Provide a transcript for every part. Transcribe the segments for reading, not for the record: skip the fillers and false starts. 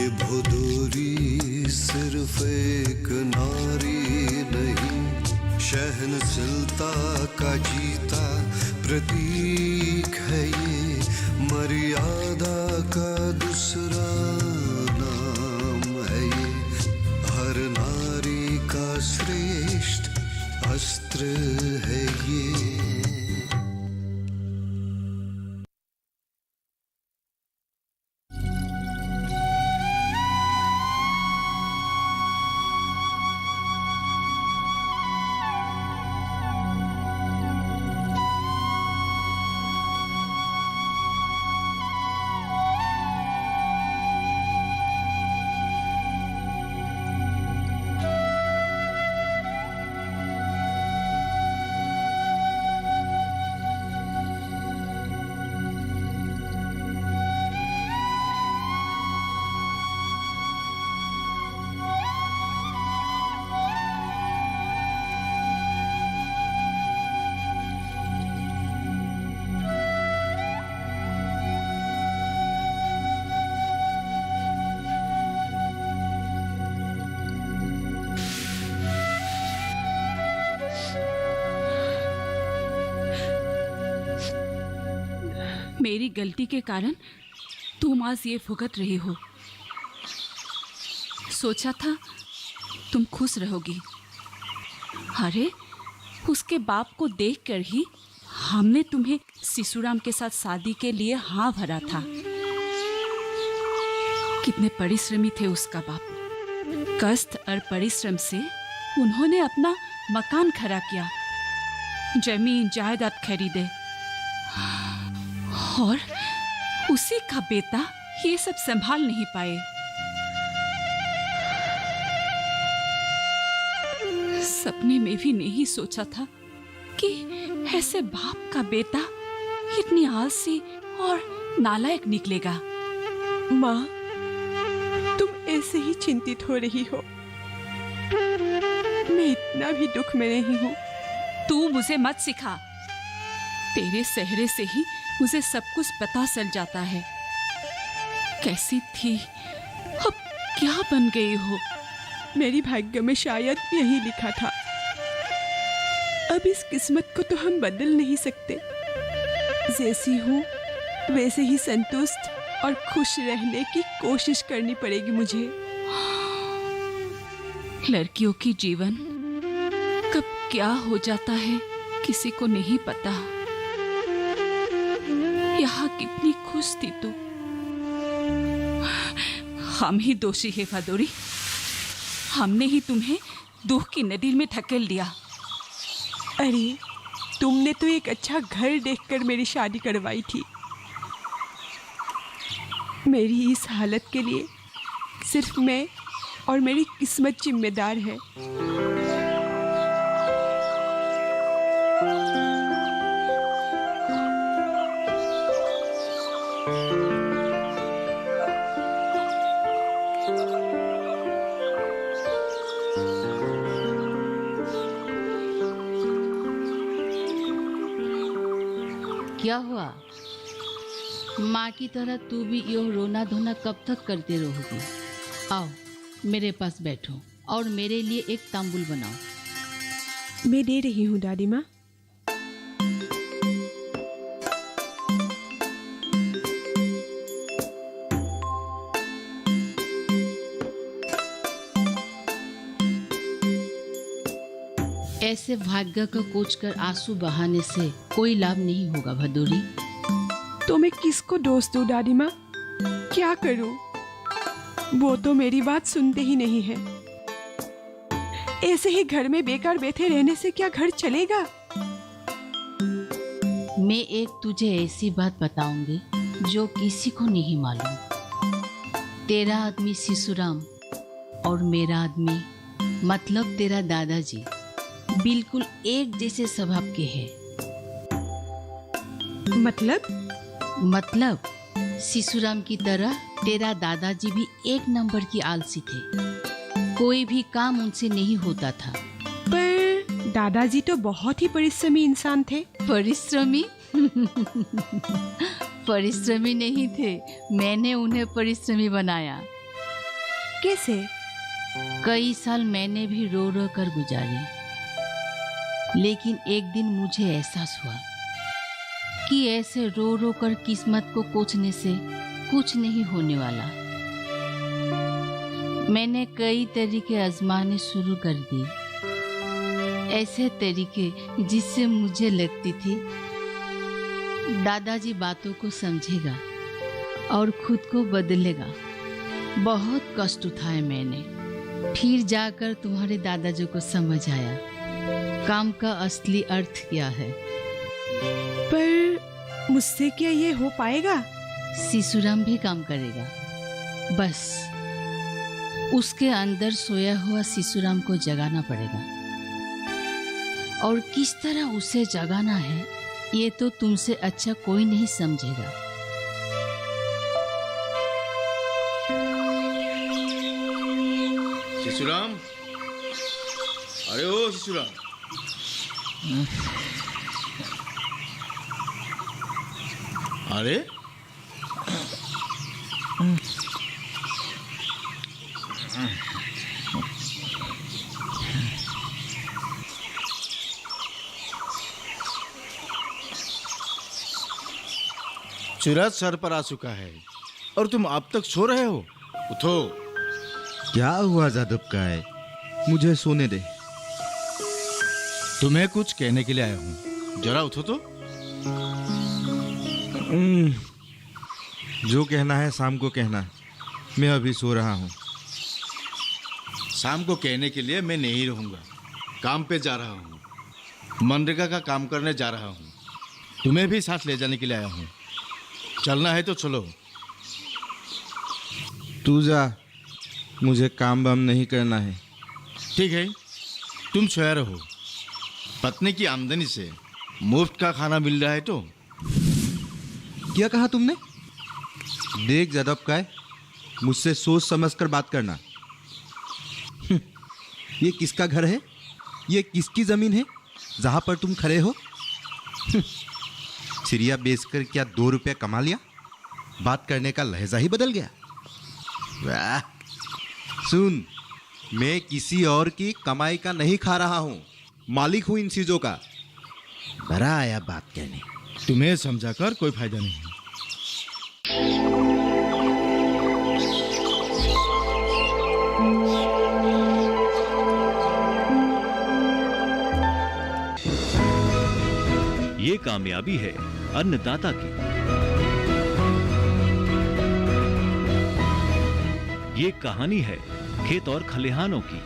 ये भदोरी सिर्फ एक नारी नहीं, सहनशीलता का जीता प्रतीक है ये, मर्यादा का दूसरा नाम है ये, हर नारी का श्रेष्ठ अस्त्र है ये। मेरी गलती के कारण तुम आज ये भुगत रही हो। सोचा था तुम खुश रहोगी। अरे उसके बाप को देखकर ही हमने तुम्हें शिशुराम के साथ शादी के लिए हाँ भरा था। कितने परिश्रमी थे उसका बाप। कष्ट और परिश्रम से उन्होंने अपना मकान खड़ा किया, जमीन जायदाद खरीदे, और उसी का बेटा ये सब संभाल नहीं पाए। सपने में भी नहीं सोचा था कि ऐसे बाप का बेटा इतनी आलसी और नालायक निकलेगा। माँ, तुम ऐसे ही चिंतित हो रही हो। मैं इतना भी दुख में नहीं हूँ। तू मुझे मत सिखा। तेरे चेहरे से ही मुझे सब कुछ पता चल जाता है। कैसी थी, अब क्या बन गई हो। मेरी भाग्य में शायद यही लिखा था। अब इस किस्मत को तो हम बदल नहीं सकते। जैसी हूँ वैसे ही संतुष्ट और खुश रहने की कोशिश करनी पड़ेगी मुझे। लड़कियों की जीवन कब क्या हो जाता है किसी को नहीं पता। यहाँ कितनी खुश थी तू। हम ही दोषी है भदोरी। हमने ही तुम्हें दुख की नदी में धकेल दिया। अरे तुमने तो एक अच्छा घर देखकर मेरी शादी करवाई थी। मेरी इस हालत के लिए सिर्फ मैं और मेरी किस्मत जिम्मेदार है। क्या हुआ? माँ की तरह तू भी यो रोना धोना कब तक करते रहोगी? आओ मेरे पास बैठो और मेरे लिए एक तांबुल बनाओ। मैं दे रही हूँ दादी माँ। ऐसे भाग्य को कोच कर आंसू बहाने से कोई लाभ नहीं होगा भदोरी। तो मैं किसको दोष दूं दादी माँ? क्या करूं? वो तो मेरी बात सुनते ही नहीं है। ऐसे ही घर में बेकार बैठे रहने से क्या घर चलेगा? मैं एक तुझे ऐसी बात बताऊंगी जो किसी को नहीं मालूम। तेरा आदमी शिशुराम और मेरा आदमी मतलब तेरा दादाजी बिल्कुल एक जैसे स्वभाव के हैं। मतलब शिशुराम की तरह तेरा दादाजी भी एक नंबर की आलसी थे। कोई भी काम उनसे नहीं होता था। पर दादाजी तो बहुत ही परिश्रमी इंसान थे। परिश्रमी? परिश्रमी नहीं थे, मैंने उन्हें परिश्रमी बनाया। कैसे? कई साल मैंने भी रो रो कर गुजारे, लेकिन एक दिन मुझे एहसास हुआ कि ऐसे रो रो कर किस्मत को कोसने से कुछ नहीं होने वाला। मैंने कई तरीके आजमाने शुरू कर दिए, ऐसे तरीके जिससे मुझे लगती थी दादाजी बातों को समझेगा और खुद को बदलेगा। बहुत कष्ट उठाए मैंने, फिर जाकर तुम्हारे दादाजी को समझ आया काम का असली अर्थ क्या है। पर मुझसे क्या ये हो पाएगा? सिसुराम भी काम करेगा, बस उसके अंदर सोया हुआ सिसुराम को जगाना पड़ेगा। और किस तरह उसे जगाना है ये तो तुमसे अच्छा कोई नहीं समझेगा। सिसुराम, अरे ओ सिसुराम, अरे सूरज सर पर आ चुका है और तुम अब तक सो रहे हो। उठो। क्या हुआ जादव का है? मुझे सोने दे। तुम्हें कुछ कहने के लिए आया हूँ, जरा उठो तो। जो कहना है शाम को कहना, मैं अभी सो रहा हूँ। शाम को कहने के लिए मैं नहीं रहूँगा, काम पे जा रहा हूँ, मनरेगा का काम करने जा रहा हूँ। तुम्हें भी साथ ले जाने के लिए आया हूँ, चलना है तो चलो। तू जा, मुझे काम वाम नहीं करना है। ठीक है, तुम सोया रहो। पत्नी की आमदनी से मुफ्त का खाना मिल रहा है तो। क्या कहा तुमने? देख जादव का है, मुझसे सोच समझ कर बात करना। ये किसका घर है? ये किसकी जमीन है जहां पर तुम खड़े हो? चिड़िया बेचकर क्या 2 रुपया कमा लिया? बात करने का लहजा ही बदल गया। वाह! सुन, मैं किसी और की कमाई का नहीं खा रहा हूं, मालिक हूं इन चीजों का। बड़ा आया बात कहने। तुम्हें समझाकर कोई फायदा नहीं है। ये कामयाबी है अन्नदाता की। ये कहानी है खेत और खलिहानों की।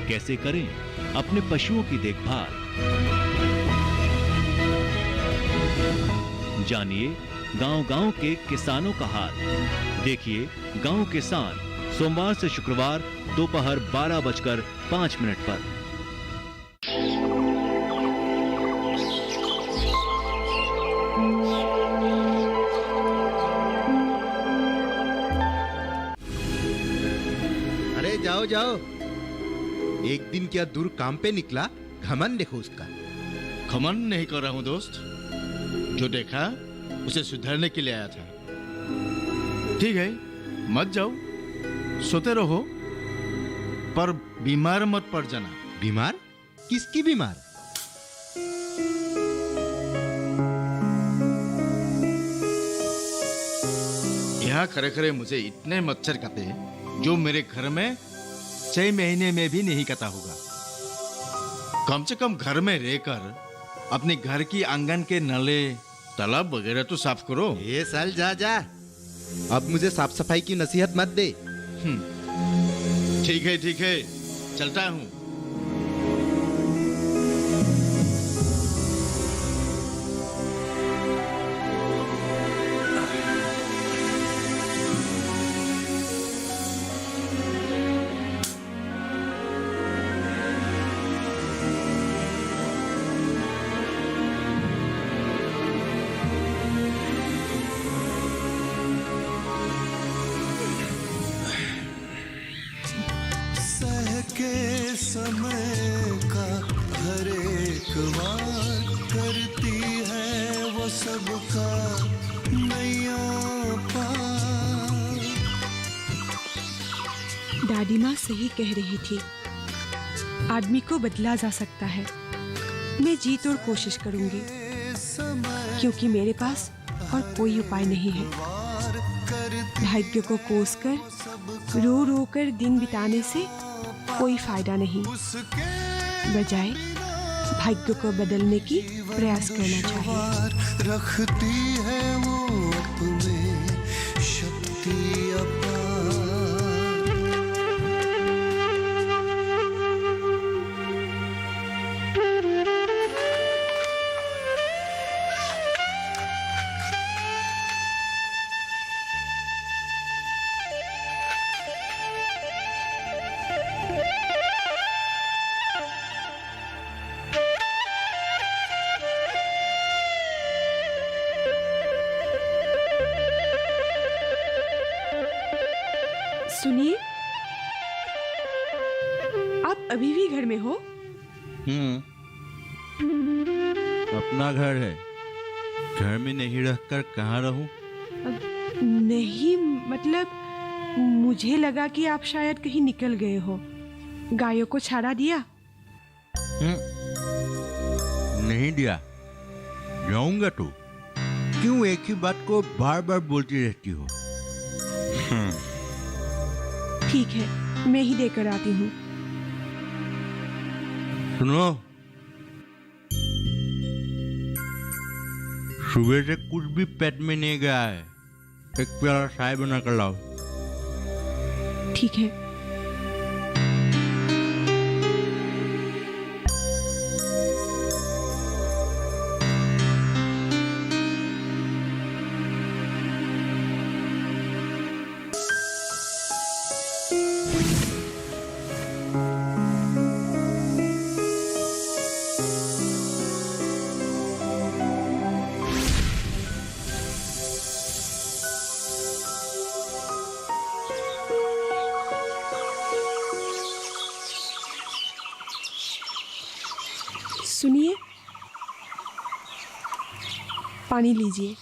कैसे करें अपने पशुओं की देखभाल, जानिए गांव-गांव के किसानों का हाल। देखिए गांव किसान, सोमवार से शुक्रवार दोपहर 12:05 पर। अरे जाओ जाओ, एक दिन क्या दूर काम पे निकला, घमंड देखो उसका। घमंड नहीं कर रहा हूं दोस्त, जो देखा उसे सुधारने के लिए आया था। ठीक है, मत जाओ, सोते रहो, पर बीमार मत पड़ जाना। बीमार? किसकी बीमार? यहाँ खड़े खड़े मुझे इतने मच्छर काटे जो मेरे घर में 6 महीने में भी नहीं कटा होगा। कम से कम घर में रहकर अपने घर की आंगन के नले, तालाब वगैरह तो साफ करो। ये साल जा जा, अब मुझे साफ सफाई की नसीहत मत दे। ठीक है, चलता हूँ। दादी माँ सही कह रही थी, आदमी को बदला जा सकता है। मैं जी तोड़ कोशिश करूंगी, क्योंकि मेरे पास और कोई उपाय नहीं है। भाग्य को कोसकर रो रो कर दिन बिताने से कोई फायदा नहीं, बजाय भाग्य को बदलने की प्रयास करना चाहिए। रखती है वो अपने शक्ति अपार। सुनिए, आप अभी भी घर में हो? अपना घर है, घर में नहीं रहकर कहाँ रहूं? नहीं, मतलब मुझे लगा कि आप शायद कहीं निकल गए हो। गायों को चारा दिया? नहीं दिया। जाऊंगा तो क्यों एक ही बात को बार बार बोलती रहती हो? ठीक है, मैं ही देकर आती हूँ। सुनो, सुबह से कुछ भी पेट में नहीं गया है, एक प्याला चाय बना कर लाओ। ठीक है। सुनिए, पानी लीजिए।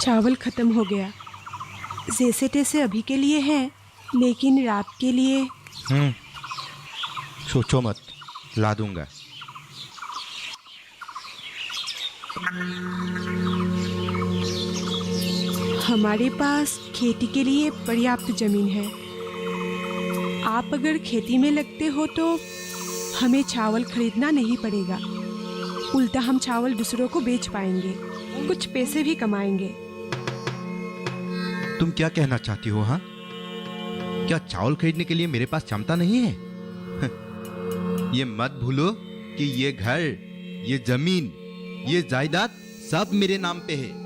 चावल खत्म हो गया। जैसे तैसे अभी के लिए है, लेकिन रात के लिए। सोचो मत, ला दूंगा। हमारे पास खेती के लिए पर्याप्त जमीन है। आप अगर खेती में लगते हो तो हमें चावल खरीदना नहीं पड़ेगा। उल्टा हम चावल दूसरों को बेच पाएंगे, कुछ पैसे भी कमाएंगे। तुम क्या कहना चाहती हो? हाँ, क्या चावल खरीदने के लिए मेरे पास क्षमता नहीं है? ये मत भूलो कि ये घर, ये जमीन, ये जायदाद सब मेरे नाम पे है।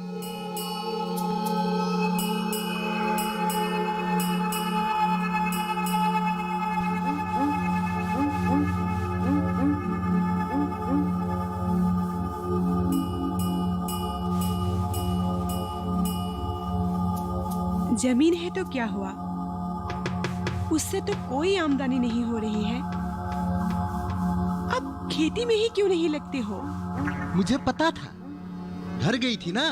जमीन है तो क्या हुआ, उससे तो कोई आमदनी नहीं हो रही है। अब खेती में ही क्यों नहीं लगते हो? मुझे पता था, घर गई थी ना,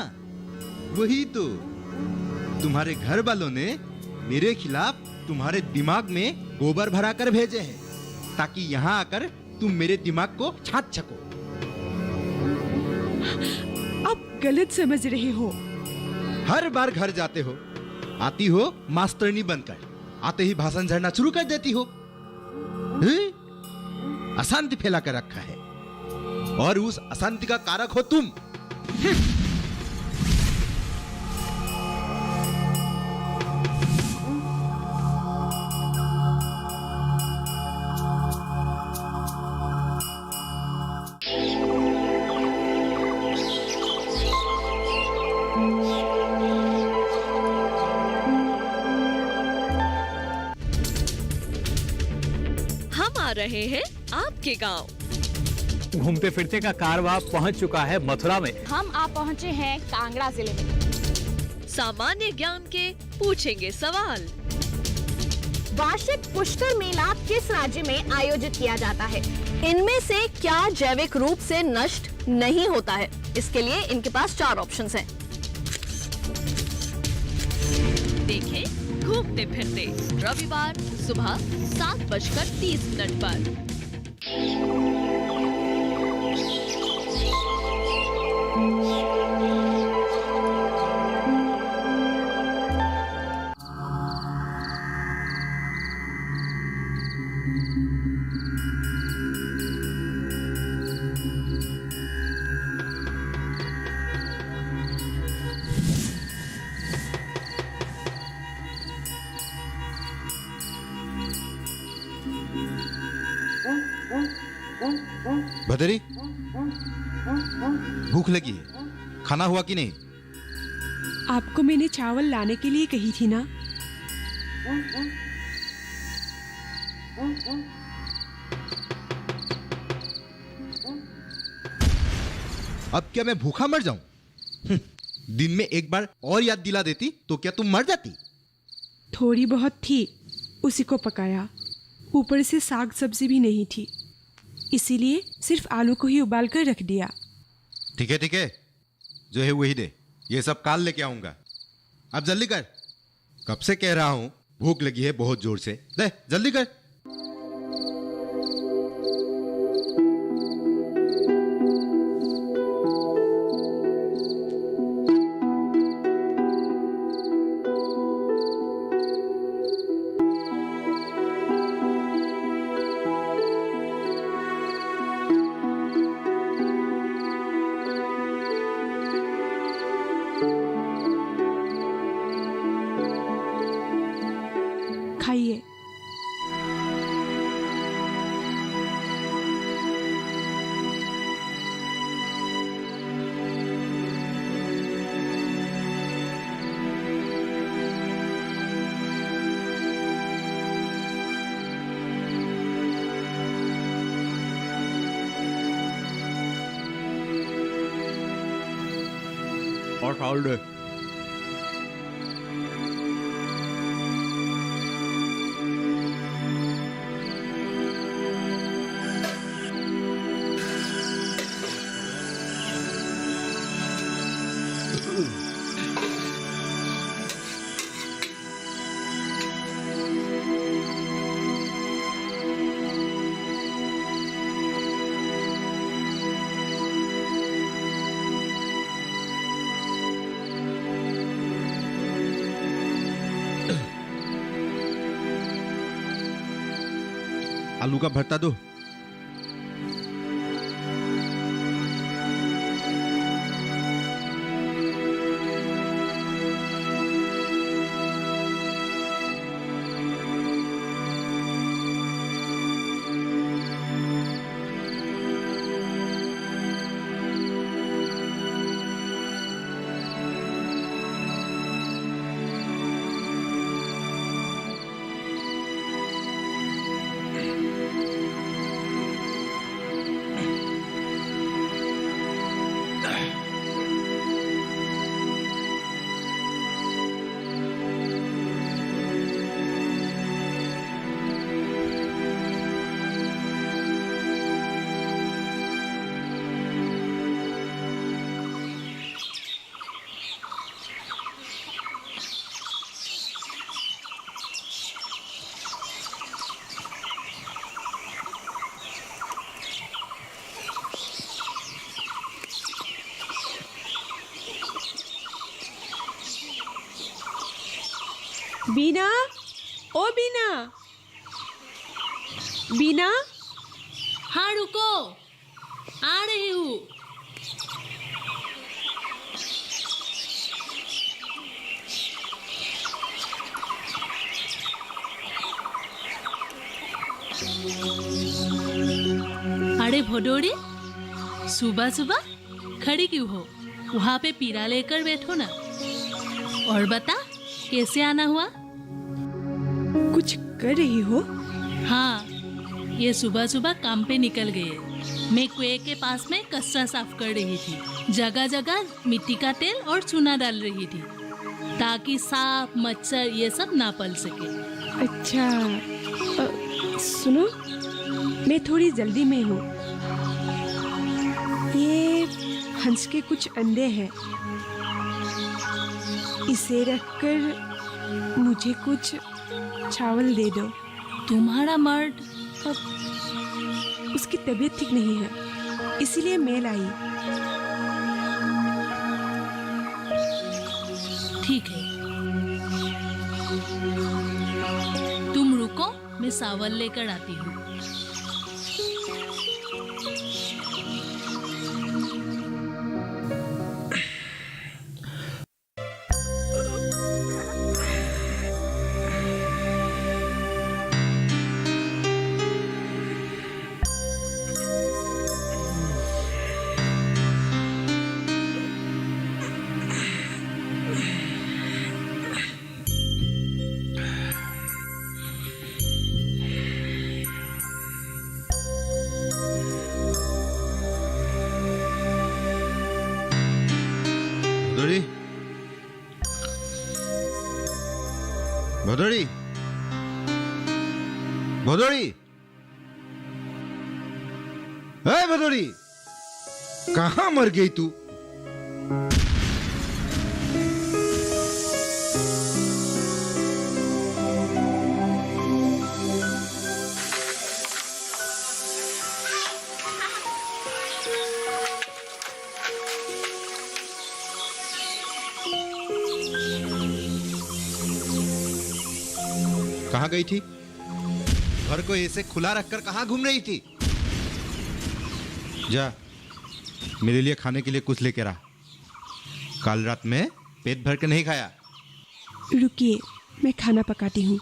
वही तो। तुम्हारे घर वालों ने मेरे खिलाफ तुम्हारे दिमाग में गोबर भरा कर भेजे हैं, ताकि यहाँ आकर तुम मेरे दिमाग को छांट सको। अब गलत समझ रहे हो। हर बार घर जाते हो, आती हो मास्टरनी बनकर, आते ही भाषण झड़ना शुरू कर देती हो। अशांति फैला कर रखा है, और उस अशांति का कारक हो तुम। रहे हैं आपके गांव। घूमते फिरते का कारवां पहुंच चुका है मथुरा में। हम आप पहुंचे हैं कांगड़ा जिले में। सामान्य ज्ञान के पूछेंगे सवाल। वार्षिक पुष्कर मेला किस राज्य में आयोजित किया जाता है? इनमें से क्या जैविक रूप से नष्ट नहीं होता है? इसके लिए इनके पास 4 ऑप्शंस हैं। देखें घूमते फिरते रविवार सुबह 7:30 पर। भदरी, भूख लगी है, खाना हुआ कि नहीं? आपको मैंने चावल लाने के लिए कही थी ना। अब क्या मैं भूखा मर जाऊं? दिन में एक बार और याद दिला देती तो क्या तुम मर जाती? थोड़ी बहुत थी, उसी को पकाया। ऊपर से साग सब्जी भी नहीं थी, इसीलिए सिर्फ आलू को ही उबाल कर रख दिया। ठीक है, जो है वही दे। ये सब काल लेके आऊंगा। अब जल्दी कर, कब से कह रहा हूं, भूख लगी है बहुत जोर से। दे जल्दी कर। खाइए। और चावल दे। आलू का भरता दो। बीना, ओ बीना, बीना। हाँ रुको, आ रही हूँ। अरे भदोरी, सुबह सुबह खड़ी क्यों हो? वहाँ पे पीरा लेकर बैठो ना। और बता, कैसे आना हुआ? कुछ कर रही हो? हाँ, ये सुबह सुबह काम पे निकल गए। मैं कुएं के पास में कचरा साफ कर रही थी। जगह जगह मिट्टी का तेल और चूना डाल रही थी ताकि सांप मच्छर ये सब ना पल सके। अच्छा, सुनो, मैं थोड़ी जल्दी में हूँ। ये हंस के कुछ अंडे हैं, इसे रखकर मुझे कुछ चावल दे दो। तुम्हारा मर्द उसकी तबीयत ठीक नहीं है, इसीलिए मैं लाई। ठीक है, तुम रुको, मैं चावल लेकर आती हूँ। भदोड़ी, भदोड़ी, भदोड़ी, ए भदोड़ी, कहाँ मर गई तू? कहाँ गई थी? घर को ऐसे खुला रखकर कहाँ घूम रही थी? जा, मेरे लिए खाने के लिए कुछ लेके रहा। कल रात में पेट भर के नहीं खाया। रुकिए, मैं खाना पकाती हूँ।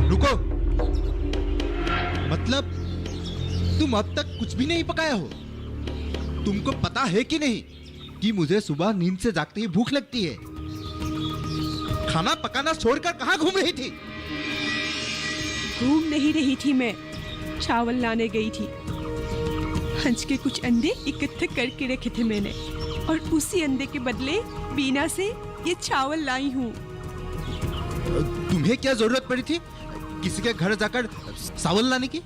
रुको, मतलब तुम अब तक कुछ भी नहीं पकाया हो? तुमको पता है कि नहीं कि मुझे सुबह नींद से जागते ही भूख लगती है? खाना पकाना छोड़कर कहाँ घूम रही थी? घूम नहीं रही थी, मैं चावल लाने गई थी। हंस के कुछ अंडे इकट्ठे करके रखे थे मैंने, और उसी अंडे के बदले बीना से ये चावल लाई हूँ। तुम्हें क्या जरूरत पड़ी थी किसी के घर जाकर चावल लाने की?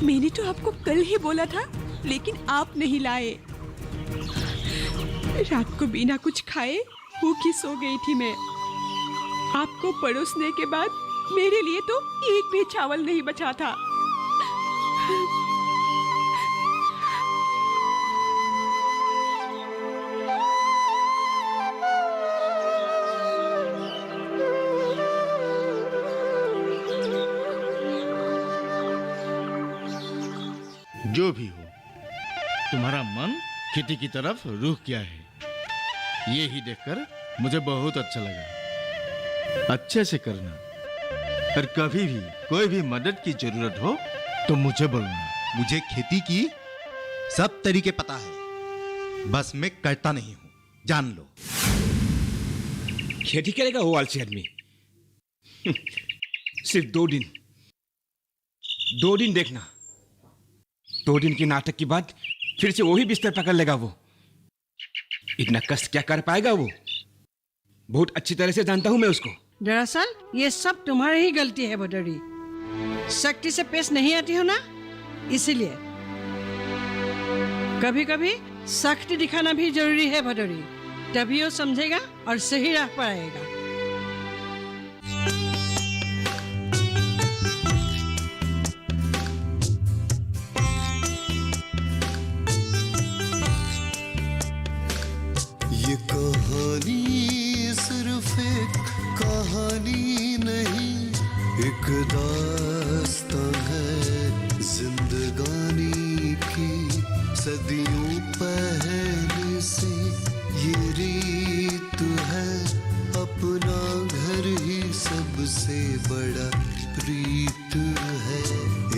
मैंने तो आपको कल ही बोला था, लेकिन आप नहीं लाए। रात को बिना कुछ खाए भूखी सो गई थी मैं। आपको परोसने के बाद मेरे लिए तो एक भी चावल नहीं बचा था। जो भी हो, तुम्हारा मन खेती की तरफ रुख गया है, ये ही देखकर मुझे बहुत अच्छा लगा। अच्छे से करना, और कभी भी कोई भी मदद की जरूरत हो तो मुझे बोलना। मुझे खेती की सब तरीके पता है, बस मैं करता नहीं हूं, जान लो। खेती करेगा वो आलसी आदमी? सिर्फ 2 दिन, 2 दिन देखना। 2 दिन के नाटक के बाद फिर से वही बिस्तर पकड़ लेगा वो। इतना कष्ट क्या कर पाएगा वो? बहुत अच्छी तरह से जानता हूं मैं उसको। दरअसल ये सब तुम्हारी ही गलती है भदोड़ी। शक्ति से पेश नहीं आती हो ना, इसीलिए। कभी कभी शक्ति दिखाना भी जरूरी है भदोड़ी, तभी वो समझेगा और सही राह पर आएगा। ये कहानी सिर्फ एक कहानी नहीं, एक दास्तां है जिंदगानी की। सदियों पहले से ये रीत है, अपना घर ही सबसे बड़ा प्रीत है।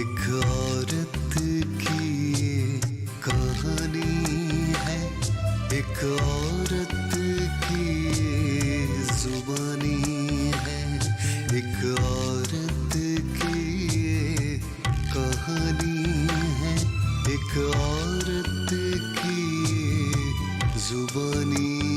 एक औरत की ये कहानी है, एक औरत की ये जुबानी है, एक औरत पानी